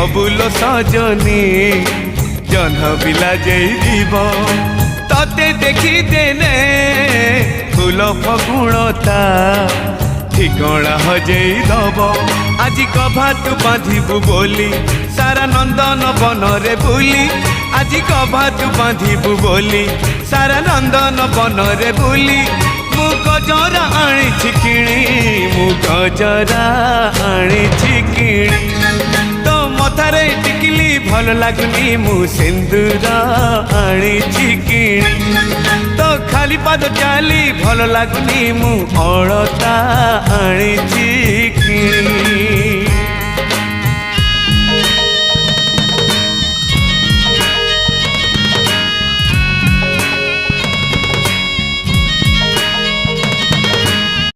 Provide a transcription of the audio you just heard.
हबुलो सजनी जन्ह बिला जीव तते देखी देने फूल फगुणता ठिकणा हजेई दब आज कभातु बांधिबु बोली सारा नंदन बन रे बुली आज कभातु बांधिबु बोली सारा नंदन बन रे बुली मु गजरा आनी किणी मु गजरा आनी किणी तो मथारे टिकली भल लगुनी मु सिंदूर आनी किणी तो खाली पाद चाली भल लगुनी मु अल